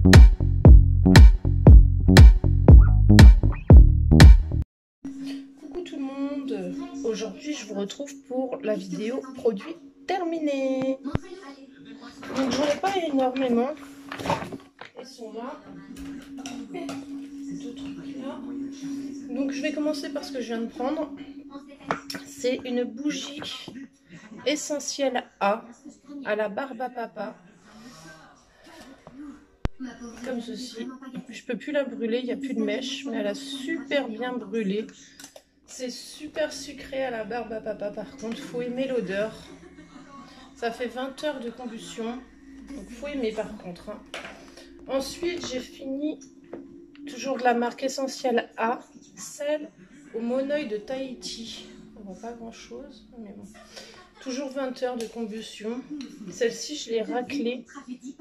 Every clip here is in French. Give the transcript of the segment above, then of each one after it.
Coucou tout le monde, aujourd'hui je vous retrouve pour la vidéo produit terminé. Donc j'en ai pas énormément, ils sont là, ces deux trucs là. Donc je vais commencer par ce que je viens de prendre. C'est une bougie essentielle à la barbe à papa. Comme ceci. Je peux plus la brûler, il n'y a plus de mèche, mais elle a super bien brûlé. C'est super sucré à la barbe à papa par contre, faut aimer l'odeur. Ça fait 20 heures de combustion, donc faut aimer par contre. Hein. Ensuite j'ai fini, toujours de la marque Essentielle A, celle au monoeil de Tahiti. On voit pas grand chose, mais bon. Toujours 20 heures de combustion. Celle-ci je l'ai raclée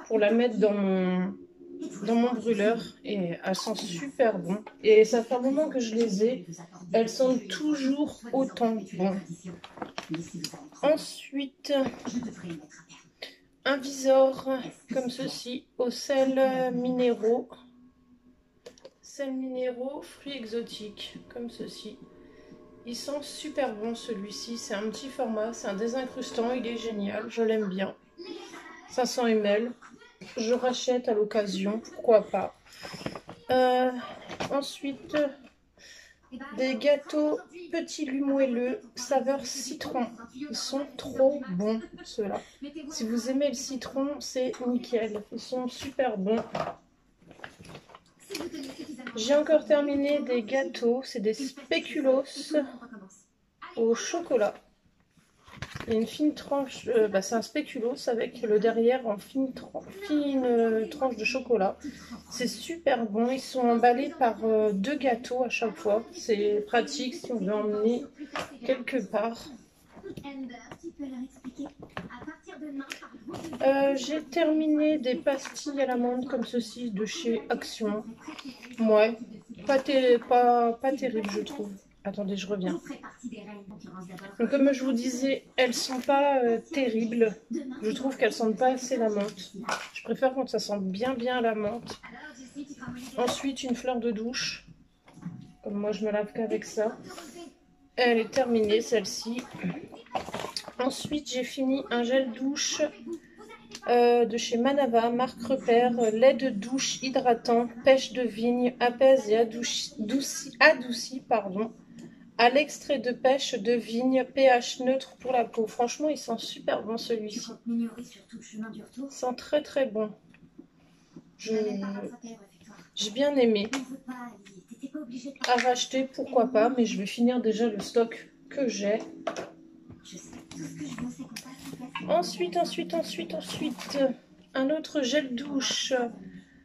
pour la mettre dans mon brûleur et elles sont super bon. Et ça fait un moment que je les ai. Elles sentent toujours autant bon. Ensuite, un visor comme ceci au sel minéraux. Sel minéraux, fruits exotiques comme ceci. Il sent super bon celui-ci. C'est un petit format, c'est un désincrustant. Il est génial, je l'aime bien. 500 ml. Je rachète à l'occasion, pourquoi pas. Ensuite, des gâteaux petits lus moelleux, saveur citron. Ils sont trop bons, ceux-là. Si vous aimez le citron, c'est nickel. Ils sont super bons. J'ai encore terminé des gâteaux. C'est des spéculoos au chocolat. Il y a une fine tranche, c'est un spéculoos avec le derrière en fine tranche de chocolat. C'est super bon. Ils sont emballés par deux gâteaux à chaque fois. C'est pratique si on veut emmener quelque part. J'ai terminé des pastilles à l'amande comme ceci de chez Action. Ouais, pas terrible je trouve. Attendez, je reviens. Donc, comme je vous disais, elles sont pas terribles. Je trouve qu'elles sentent pas assez la menthe. Je préfère quand ça sent bien la menthe. Ensuite, une fleur de douche. Comme moi, je me lave qu'avec ça. Elle est terminée, celle-ci. Ensuite, j'ai fini un gel douche de chez Manava, marque repère, lait de douche hydratant, pêche de vigne, apaise et adoucit, pardon. À l'extrait de pêche de vigne, pH neutre pour la peau. Franchement, il sent super bon celui-ci. Il sent très bon. J'ai bien aimé. À racheter, pourquoi pas, mais je vais finir déjà le stock que j'ai. Ensuite, un autre gel douche.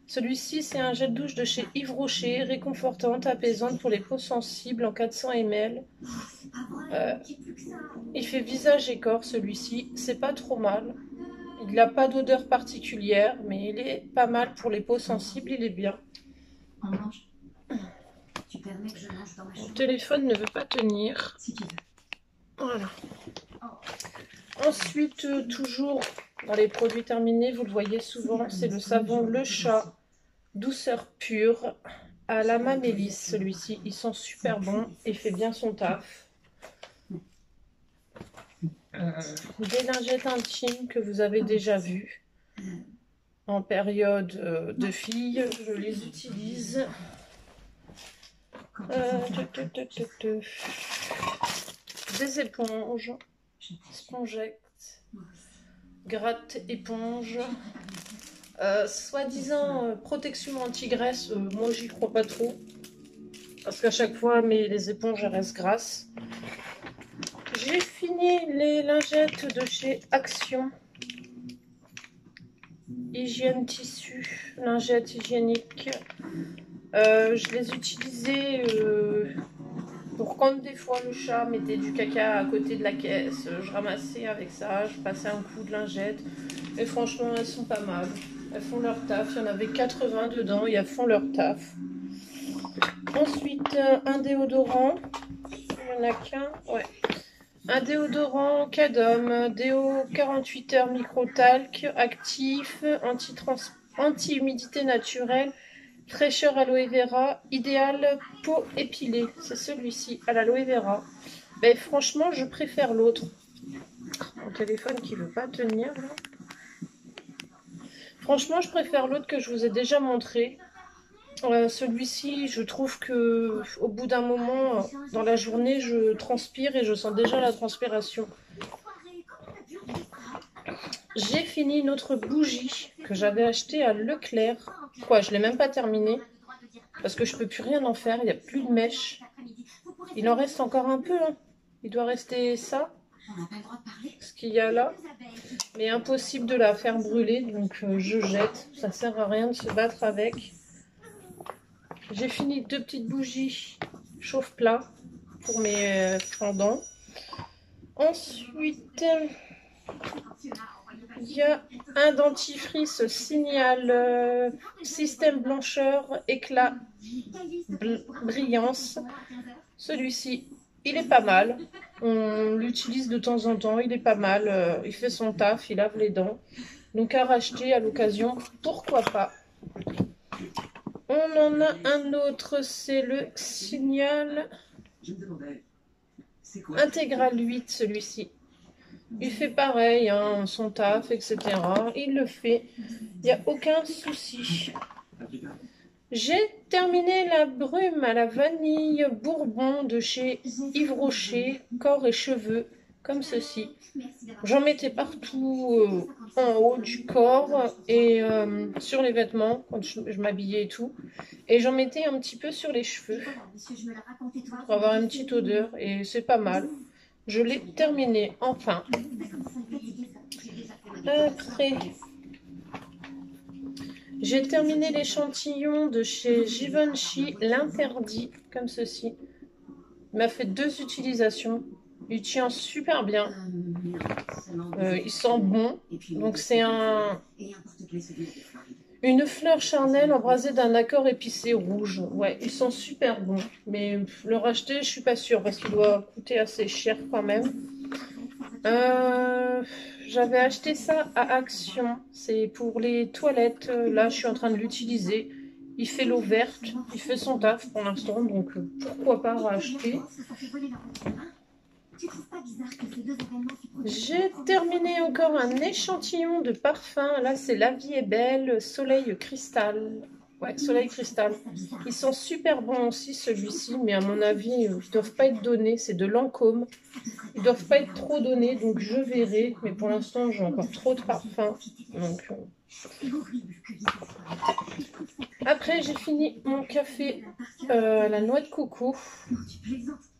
Celui-ci, c'est un gel douche de chez Yves Rocher, réconfortante, apaisante pour les peaux sensibles en 400 ml. Il fait visage et corps, celui-ci. C'est pas trop mal. Il n'a pas d'odeur particulière, mais il est pas mal pour les peaux sensibles, il est bien. Mon téléphone ne veut pas tenir. Voilà. Ensuite, toujours dans les produits terminés, vous le voyez souvent, c'est le savon Le Chat, douceur pure, à la mélisse. Celui-ci, il sent super bon et fait bien son taf. Des lingettes intimes que vous avez déjà vues. En période de filles, je les utilise. Des éponges. Spongette, gratte éponge, soi-disant protection anti-graisse, moi j'y crois pas trop, parce qu'à chaque fois les éponges elles restent grasses. J'ai fini les lingettes de chez Action, hygiène tissu, lingettes hygiéniques. Je les utilisais pour quand des fois le chat mettait du caca à côté de la caisse, je ramassais avec ça, je passais un coup de lingette. Et franchement, elles sont pas mal. Elles font leur taf. Il y en avait 80 dedans et elles font leur taf. Ensuite, un déodorant. Il n'y en a qu'un. Ouais. Un déodorant Cadom. Déo 48 heures micro-talc. Actif. anti-humidité naturelle, fraîcheur aloe vera, idéal peau épilée. C'est celui-ci, à l'aloe vera. Ben, franchement, je préfère l'autre. Mon téléphone qui veut pas tenir là. Franchement, je préfère l'autre que je vous ai déjà montré. Celui-ci, je trouve que au bout d'un moment, dans la journée, je transpire et je sens déjà la transpiration. J'ai fini une autre bougie que j'avais achetée à Leclerc. Quoi, je l'ai même pas terminée parce que je peux plus rien en faire. Il n'y a plus de mèche. Il en reste encore un peu. Hein. Il doit rester ça, ce qu'il y a là. Mais impossible de la faire brûler, donc je jette. Ça sert à rien de se battre avec. J'ai fini 2 petites bougies chauffe-plat pour mes fendants. Ensuite, il y a un dentifrice Signal système blancheur éclat brillance. Celui-ci, il est pas mal. On l'utilise de temps en temps, il est pas mal. Il fait son taf, il lave les dents. Donc à racheter à l'occasion, pourquoi pas. On en a un autre, c'est le Signal Intégral 8, celui-ci. Il fait pareil, hein, son taf, etc. Il le fait, il n'y a aucun souci. J'ai terminé la brume à la vanille bourbon de chez Yves Rocher, corps et cheveux, comme ceci. J'en mettais partout en haut du corps et sur les vêtements, quand je m'habillais et tout. Et j'en mettais un petit peu sur les cheveux, pour avoir une petite odeur, et c'est pas mal. Je l'ai terminé, enfin. Après, j'ai terminé l'échantillon de chez Givenchy, l'interdit, comme ceci. Il m'a fait 2 utilisations. Il tient super bien. Il sent bon. Donc c'est une fleur charnelle embrasée d'un accord épicé rouge. Ouais, il sent super bon. Mais le racheter, je suis pas sûre parce qu'il doit coûter assez cher quand même. J'avais acheté ça à Action. C'est pour les toilettes. Là, je suis en train de l'utiliser. Il fait l'eau verte. Il fait son taf pour l'instant. Donc, pourquoi pas racheter. J'ai terminé encore un échantillon de parfum. Là, c'est La Vie est Belle, Soleil Cristal. Ouais, Soleil Cristal. Ils sont super bons aussi, celui-ci. Mais à mon avis, ils ne doivent pas être donnés. C'est de Lancôme. Ils ne doivent pas être trop donnés. Donc, je verrai. Mais pour l'instant, j'ai encore trop de parfums. Donc, après, j'ai fini mon café à la noix de coco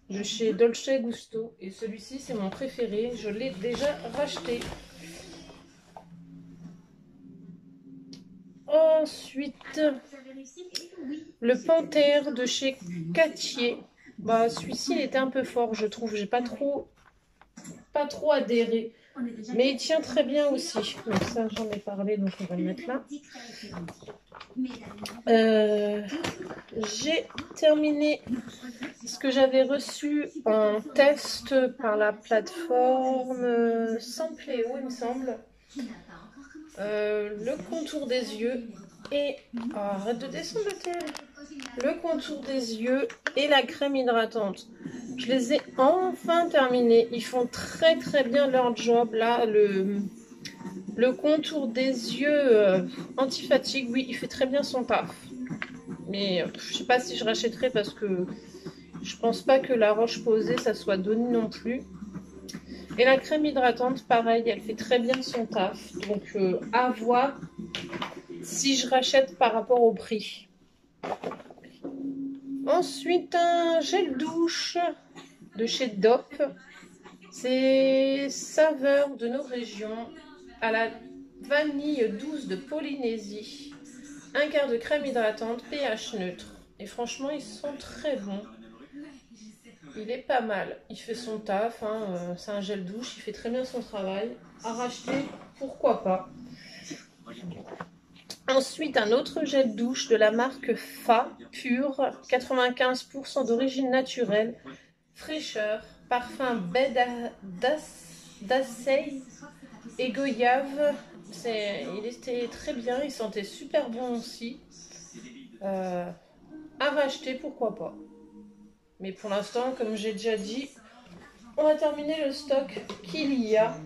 de chez Dolce Gusto. Et celui-ci, c'est mon préféré. Je l'ai déjà racheté. Ensuite, le Panthère de chez Cattier. Bah, celui-ci, il était un peu fort, je trouve. J'ai pas trop adhéré. Mais il tient très bien aussi. Donc ça, j'en ai parlé, donc on va le mettre là. J'ai terminé ce que j'avais reçu en test par la plateforme Sampléo, il me semble. Le contour des yeux et... Oh, arrête de descendre le tel. Le contour des yeux et la crème hydratante. Je les ai enfin terminés. Ils font très très bien leur job. Là, le contour des yeux anti-fatigue, oui, il fait très bien son taf. Mais je sais pas si je rachèterai parce que je pense pas que la Roche-Posay, ça soit donné non plus. Et la crème hydratante, pareil, elle fait très bien son taf. Donc, à voir si je rachète par rapport au prix. Ensuite, un gel douche de chez DOP. C'est saveur de nos régions à la vanille douce de Polynésie. Un quart de crème hydratante, pH neutre. Et franchement, ils sont très bons. Il est pas mal. Il fait son taf. Hein. C'est un gel douche. Il fait très bien son travail. À racheter, pourquoi pas. Ensuite, un autre gel douche de la marque Fa Pure. 95% d'origine naturelle. Fraîcheur. Parfum baie d'Aceille et goyave. Il était très bien, il sentait super bon aussi. À racheter, pourquoi pas. Mais pour l'instant, comme j'ai déjà dit, on va terminer le stock qu'il y a.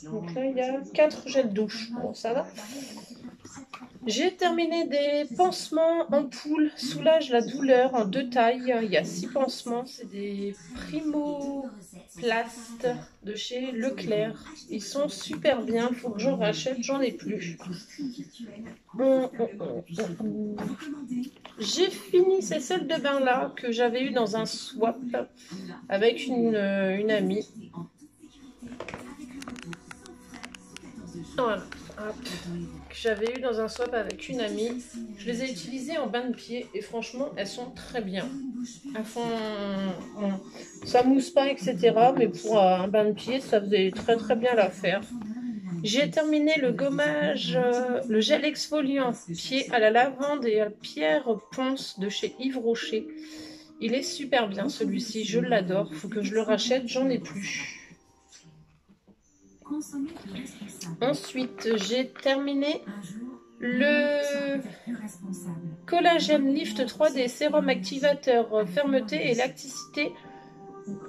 Donc là, il y a 4 gels douche. Bon, ça va. J'ai terminé des pansements en poule, soulage la douleur en 2 tailles. Il y a 6 pansements, c'est des Primo Plast de chez Leclerc. Ils sont super bien, il faut que j'en rachète, j'en ai plus. J'ai fini ces sels de bain là que j'avais eu dans un swap avec une amie. Voilà. Hop. Que j'avais eu dans un swap avec une amie. Je les ai utilisées en bain de pied et franchement elles sont très bien. Elles font, bon, ça mousse pas etc. Mais pour un bain de pied ça faisait très très bien l'affaire. J'ai terminé le gommage, le gel exfoliant pied à la lavande et à la pierre ponce de chez Yves Rocher. Il est super bien celui-ci, je l'adore. Faut que je le rachète, j'en ai plus. Ensuite, j'ai terminé le Collagène Lift 3D sérum activateur fermeté et lacticité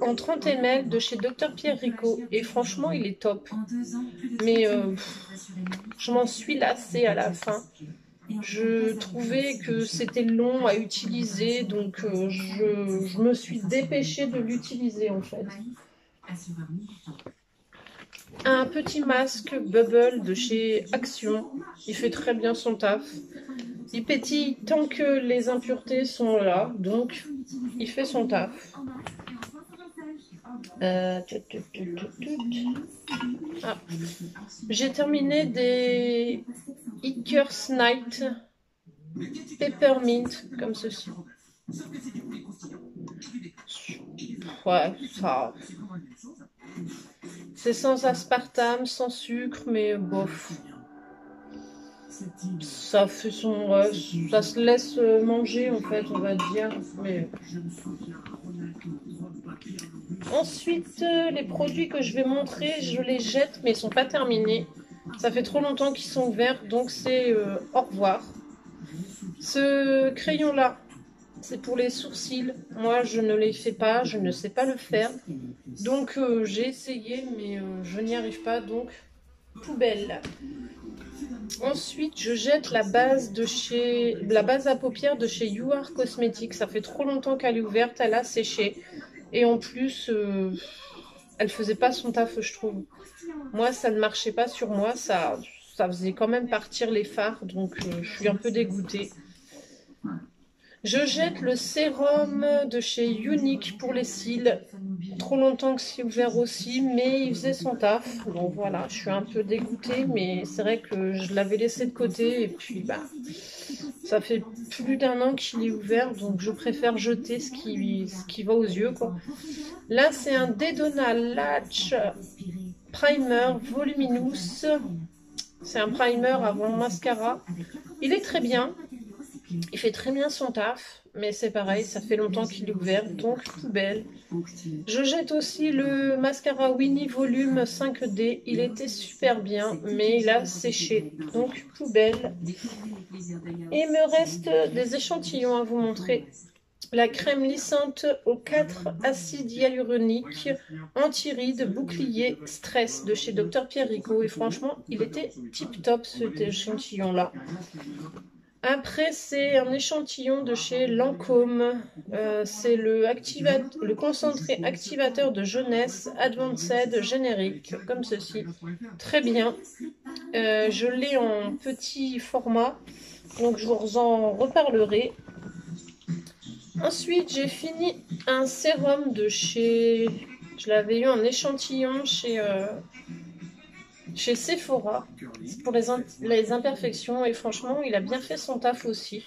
en 30 ml de chez Dr Pierre Rico. Et franchement, il est top. Mais je m'en suis lassée à la fin. Je trouvais que c'était long à utiliser, donc je me suis dépêchée de l'utiliser en fait. Un petit masque Bubble de chez Action, il fait très bien son taf. Il pétille tant que les impuretés sont là, donc il fait son taf. J'ai terminé des Ickers Night Peppermint comme ceci. Ouais, ça. C'est sans aspartame, sans sucre, mais bof. Ça fait son. Ça se laisse manger en fait, on va dire. Mais... Ensuite, les produits que je vais montrer, je les jette, mais ils ne sont pas terminés. Ça fait trop longtemps qu'ils sont ouverts, donc c'est au revoir. Ce crayon-là, c'est pour les sourcils. Moi, je ne les fais pas, je ne sais pas le faire. Donc, j'ai essayé, mais je n'y arrive pas, donc poubelle. Ensuite, je jette la base à paupières de chez You Are Cosmetics. Ça fait trop longtemps qu'elle est ouverte, elle a séché. Et en plus, elle faisait pas son taf, je trouve. Moi, ça ne marchait pas sur moi. Ça faisait quand même partir les fards. Donc, je suis un peu dégoûtée. Je jette le sérum de chez Unique pour les cils. Trop longtemps que c'est ouvert aussi, mais il faisait son taf. Donc voilà, je suis un peu dégoûtée, mais c'est vrai que je l'avais laissé de côté. Et puis, bah, ça fait plus d'1 an qu'il est ouvert, donc je préfère jeter ce qui va aux yeux, quoi. Là, c'est un Dedona Latch Primer Voluminous. C'est un primer avant mascara. Il est très bien. Il fait très bien son taf, mais c'est pareil, ça fait longtemps qu'il est ouvert, donc poubelle. Je jette aussi le mascara Winnie Volume 5D. Il était super bien, mais il a séché, donc poubelle. Et il me reste des échantillons à vous montrer. La crème lissante aux 4 acides hyaluroniques, anti-rides, bouclier, stress de chez Dr Pierre Rico. Et franchement, il était tip top cet échantillon-là. Après, c'est un échantillon de chez Lancôme. C'est le concentré activateur de jeunesse Advanced générique, comme ceci. Très bien. Je l'ai en petit format, donc je vous en reparlerai. Ensuite, j'ai fini un sérum de chez... Je l'avais eu en échantillon chez Sephora pour les imperfections et franchement il a bien fait son taf aussi,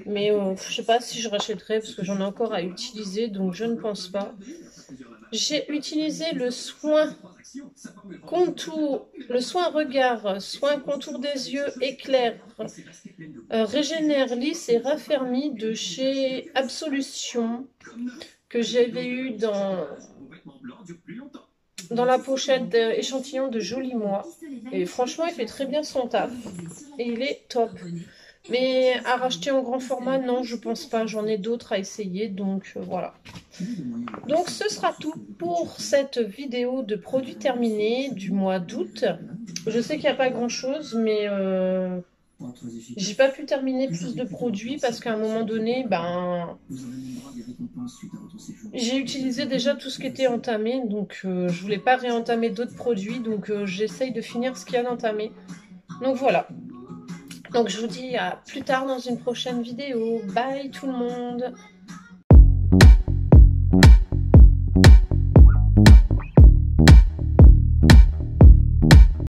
mais je sais pas si je rachèterai parce que j'en ai encore à utiliser, donc je ne pense pas. J'ai utilisé le soin regard, soin contour des yeux éclair, régénère lisse et raffermi de chez Absolution, que j'avais eu dans la pochette échantillon de Joli Moi. Et franchement, il fait très bien son taf. Et il est top. Mais à racheter en grand format, non, je pense pas. J'en ai d'autres à essayer, donc voilà. Donc ce sera tout pour cette vidéo de produits terminés du mois d'août. Je sais qu'il n'y a pas grand chose, mais j'ai pas pu terminer plus de produits parce qu'à un moment donné, ben, j'ai utilisé déjà tout ce qui était entamé, donc je voulais pas réentamer d'autres produits, donc j'essaye de finir ce qu'il y a d'entamé. Donc voilà. Donc je vous dis à plus tard dans une prochaine vidéo. Bye tout le monde!